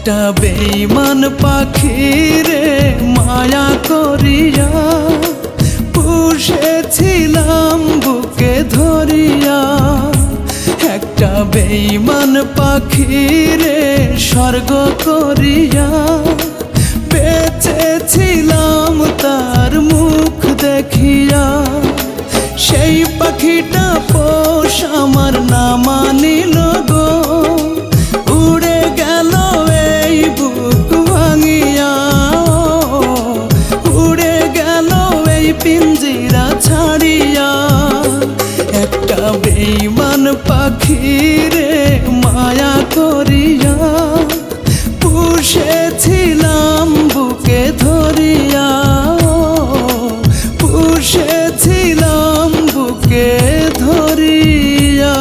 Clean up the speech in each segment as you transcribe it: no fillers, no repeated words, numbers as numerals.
একটা বেঈমান পাখি রে মায়া করিয়া পুষেছিলাম বুকে ধরিয়া। একটা বেঈমান পাখি রে স্বর্গ করিয়া বেঁচেছিলাম তার মুখ দেখিয়া। সেই পাখিটা পোষ আমার না মানিল গো, উড়ে গেল এই বুক ভাঙিয়া। উড়ে গেল এই পিঞ্জিরা ছাড়িয়া। একটা বেঈমান পাখি রে মায়া করিয়া পুষেছিলাম বুকে ধরিয়া। পুষেছিলাম বুকে ধরিয়া।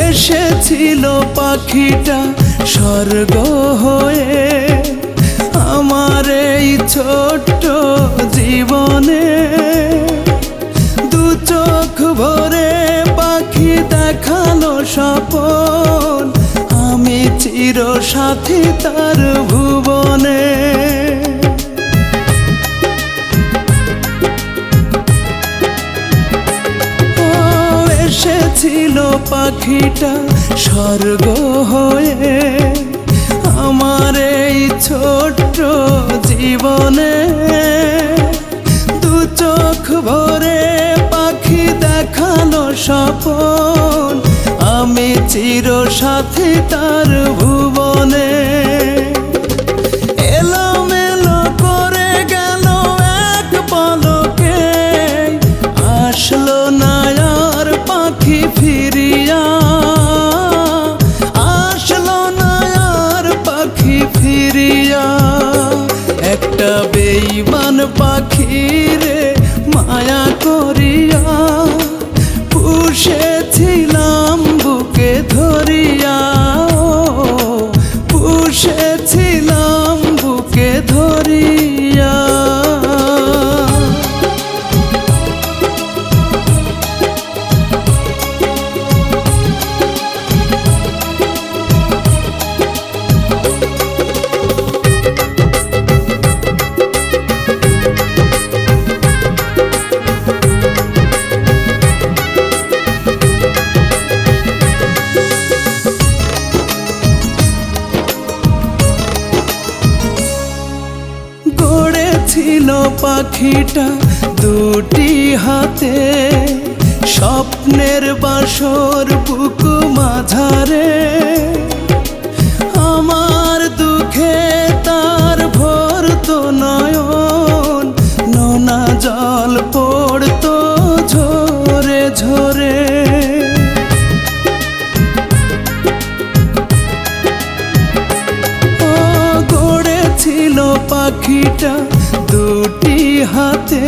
এসেছিল পাখিটা স্বর্গ হয়ে আমার এই ছোট্ট জীবনে। দু চোখ ভরে পাখি দেখালো স্বপন, আমি চির সাথী তার ভুবনে। এসেছিল পাখিটা স্বর্গ হয়ে আমার এই ছোট্ট জীবনে। দু চোখ ভরে পাখি দেখালো স্বপন, আমি চির সাথী তার ভুবনে। এলোমেলো করে গেল এক পলকে, আসলো না আর পাখি ফিরিয়া। আসলো না আর পাখি ফিরিয়া। একটা বেঈমান পাখি রে মায়া করিয়া পুষেছিলাম বুকে ধরিয়া। পুষেছিলাম বুকে ধরিয়া। ছিল পাখিটা দুটি হাতে, স্বপ্নের বাসর বুক মাঝারে। আমার দুঃখে তার ভরতো নয়ন, নোনা জল পড়তো ঝরে ঝরে। গড়েছিল পাখিটা দুটি হাতে,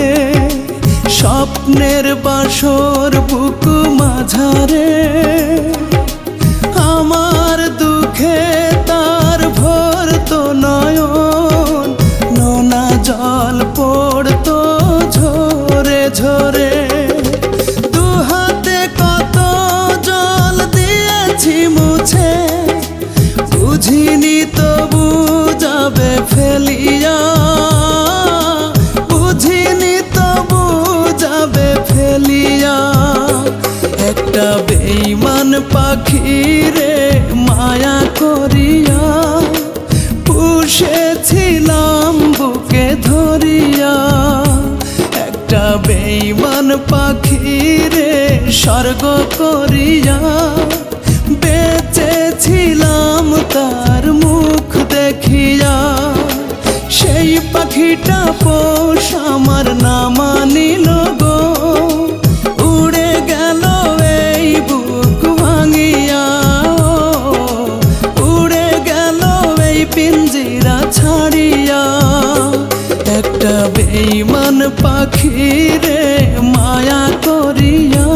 স্বপ্নের বাসর বুক মাঝারে। আমার দুঃখে তার ভরতো নয়ন, নোনা জল পড়তো ঝরে ঝরে। দু হাতে কত জল দিয়েছি মুছে, বুঝিনি তবু যাবে ফেলিয়া। বুঝিনি তবু যাবে ফেলিয়া। একটা বেঈমান পাখি রে মায়া করিয়া পুষেছিলাম বুকে ধরিয়া। একটা বেঈমান পাখি রে স্বর্গ করিয়া বেঁচেছিলাম তার মুখ দেখিয়া। সেই পাখিটা পোষ আমার না মানিল গো, উড়ে গেল এই বুক ভাঙিয়া। উড়ে গেল এই পিঞ্জিরা ছাড়ি। করিয়া একটা বেঈমান পাখি রে মায়া করিয়া